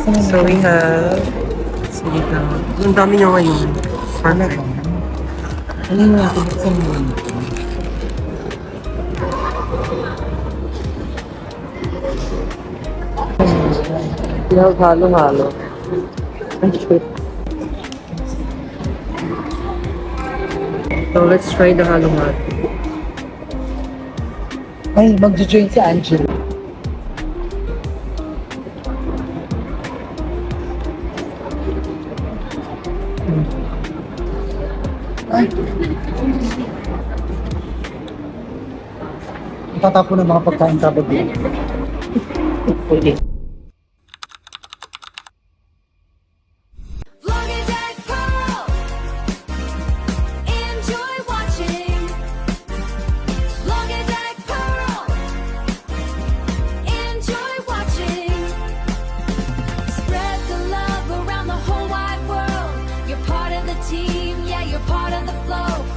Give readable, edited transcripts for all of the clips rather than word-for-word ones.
So we have sinigang. Ang dami niya ngayon. Perfect. Ano yung natin sa mga We have halo-halo. Ay, shit. So let's try the halo-halo. Ay, mag-join si Angela. Ay. Tatapo ng mga pagkain kapag din. Okay.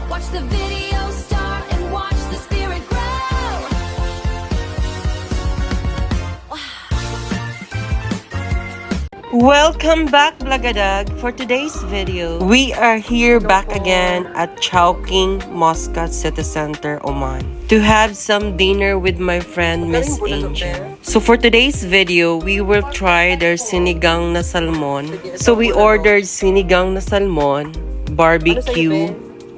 Watch the video start and watch the spirit grow. Welcome back, Blagadag. For today's video, we are here back again at Chowking Muscat City Center, Oman, to have some dinner with my friend Miss Angel. So for today's video, we will try their sinigang na salmon. So we ordered sinigang na salmon, barbecue,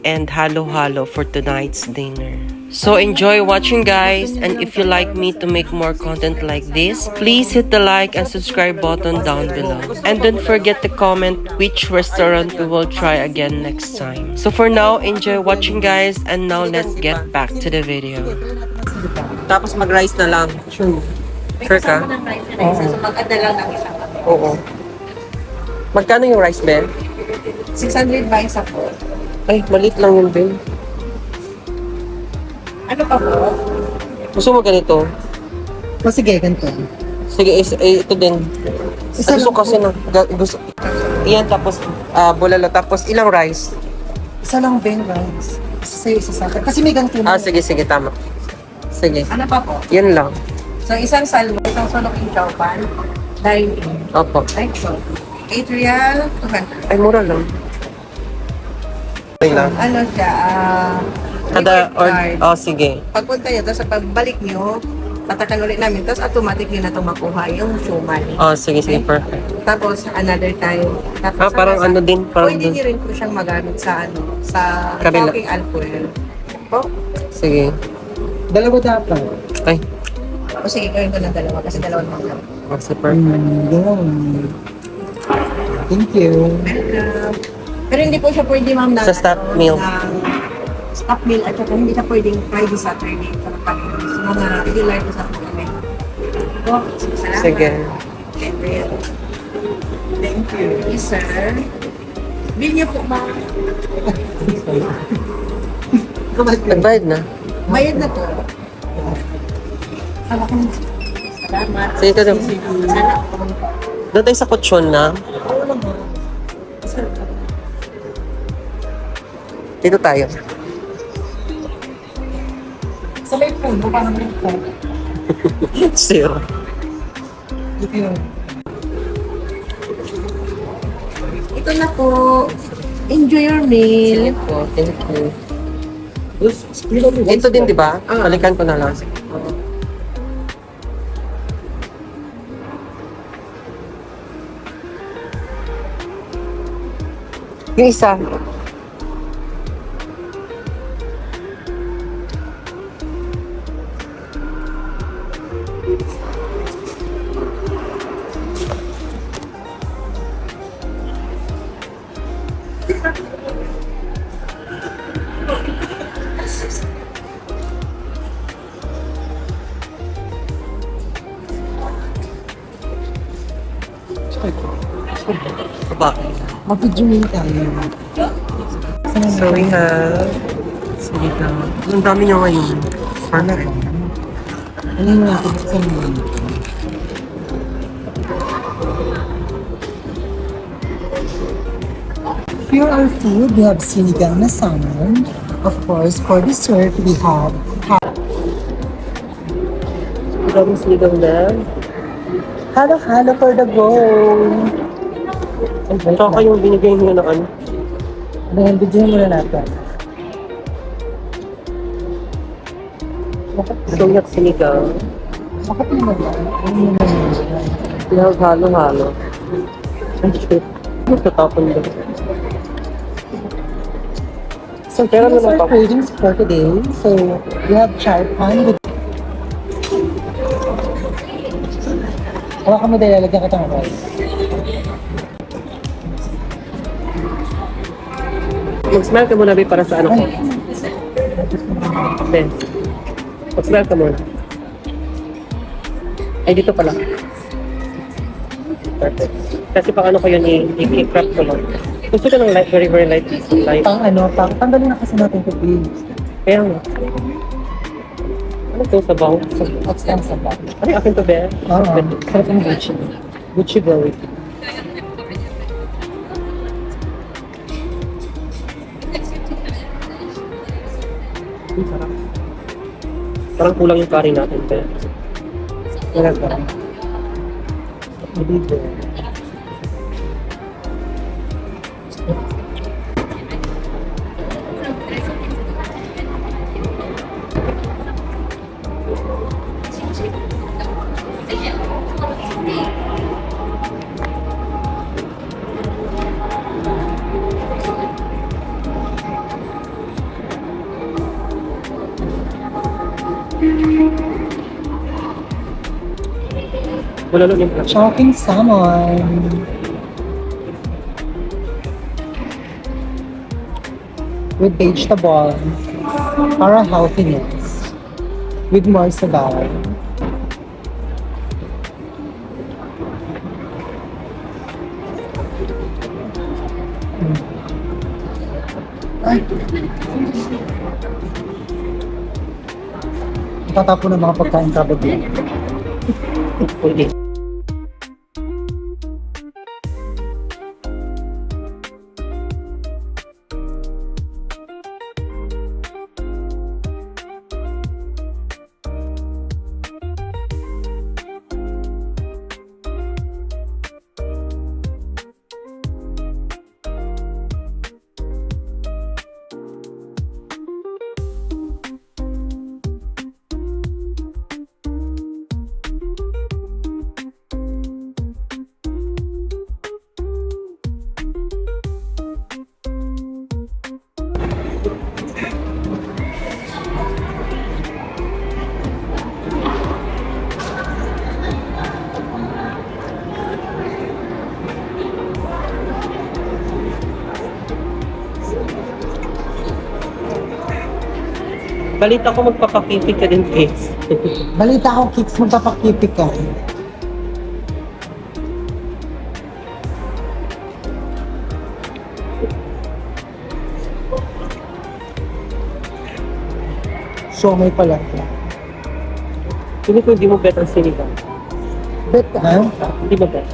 and halo-halo for tonight's dinner. So enjoy watching, guys, and if you like me to make more content like this, please hit the like and subscribe button down below. And don't forget to comment which restaurant we will try again next time. So for now, enjoy watching, guys, and now let's get back to the video. Tapos mag-rice na lang. Sure. Sure ka? So mag-add na lang ng isa. Oo. Magkano yung rice, Ben? 600 ba isa po? Ay, maliit lang yun, Ben. Ano pa po? Gusto mo ganito? O sige, ganito. Sige, ito din. Isa Gusto lang kasi na. Gusto. Iyan, tapos bulalo. Tapos ilang rice? Isa lang Ben rice. Isa sa'yo, isa sa akin. Kasi may ganito na. Sige, tama. Sige. Ano pa po? Yan lang. So isang salmon, isang soloking chowpan, dine-in. Opo. Like so. 8 real, 200. Ay, mura lang. Okay lang. Ano siya, Kada, reward card. sige. Pagpunta nyo, tapos sa pagbalik nyo, tatakan ulit namin, tapos automatic nyo na itong makuha yung suman. Sige, perfect. Tapos another time. Tapos Parang ano din, parang pwede dun. nyo rin po siyang magamit sa sa Kabila. Chowking Alcohol. Po? Sige. Dalawa dapat. Ay, O sige, gawin ko ng dalawa kasi dalawang mga. kasi perfect. Yun. Thank you. Welcome. Pero hindi po siya pwede, ma'am, na Sa stop meal. Stop meal at saka hindi siya pwedeng Friday, Saturday. Sa mga regular ko sa kami. Po, salamat. Sige. Thank you. Yes, sir. Bill niyo po, ma'am. Nagbayad na. Bayad na po. Salamat. Sige ka daw. Salamat po. Doon tayo sa kutsyon na. Dito tayo. Sa may puno, parang may puno. Zero. Ito yun. Ito na po. Enjoy your meal. Po, thank you. Ito din, di ba? Balikan ko na lang. Yung isa. Bakit? Mag-join tayo. So we have sinigang. Ang dami niya ngayon. Perfect. Ano yung natin sa mga Here are food. We have sinigang na salmon. Of course, for dessert, we have Ang dami sinigang na. Halo-halo for the go! Ay, wait Tsaka lang. yung binigay niyo na ano. Ano yan, bigyan muna natin. Sugat sinigang. Bakit naman ba? Ano naman? Yung halo-halo. Ay, shit. Tatapon ba? So Pero here's ano our ba? cravings for today. So we have chai pan with... Hawakan mo dahil lalagyan ka ng rice. Mag-smile ka muna, babe, para sa ano ko. Ay, Ben. Mag-smile ka muna. Ay, dito pala. Perfect. Kasi pang ano ko yun, i-crop ko lang. Gusto ko ng light, very, very light. Light. pang ano, pang tanggalin na kasi natin ito, please. Kaya nga. Ano to, sabaw? Extend sa back. Ay, akin to, Ben. Oo, sarap ng Gucci. Gucci Berry. Ang sarap. Parang kulang yung curry natin, Ben. Talaga. Hindi ba? Wala lang yung plak. Chopping salmon. With vegetable. Para healthiness. With more sabaw. Ay! Tatapon ng mga pagkain kabagay. Pwede. Balita ko magpapakipig ka din, Cakes. Balita ko, Kicks, magpapakipik ka. So, may pala. Hindi ko hindi mo bet ang sinigang. Bet, ha? Hindi mo bet.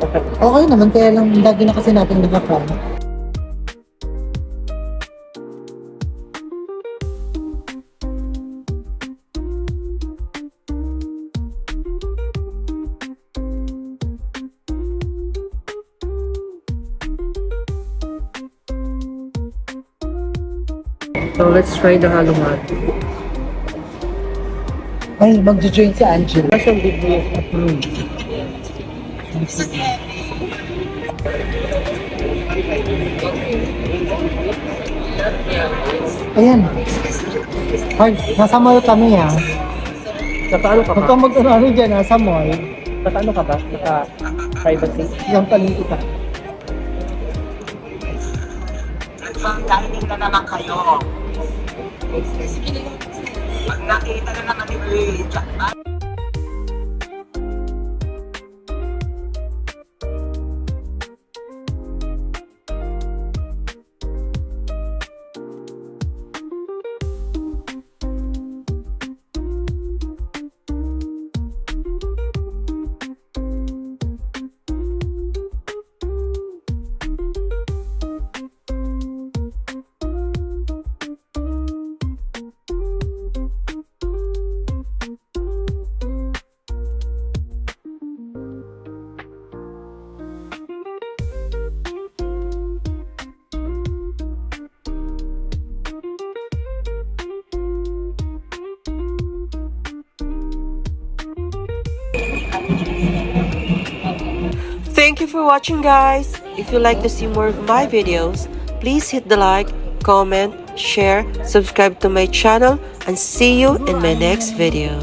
Okay. Okay naman, kaya lang lagi na kasi natin nakakain. So, let's try the halo-halo. Ay, magjo-join si Angela. Mas yung big Ayan. Ay, nasa mall kami ha. Naka-ano ka Huwag ba? kang mag-ano dyan, nasa mall. Naka-ano ka ba? Naka-privacy? Yung taling kita. Mag-dining na naman kayo. Pag nakita na naman ni Ray, Thank you for watching, guys. If you like to see more of my videos, please hit the like, comment, share, subscribe to my channel, and see you in my next video.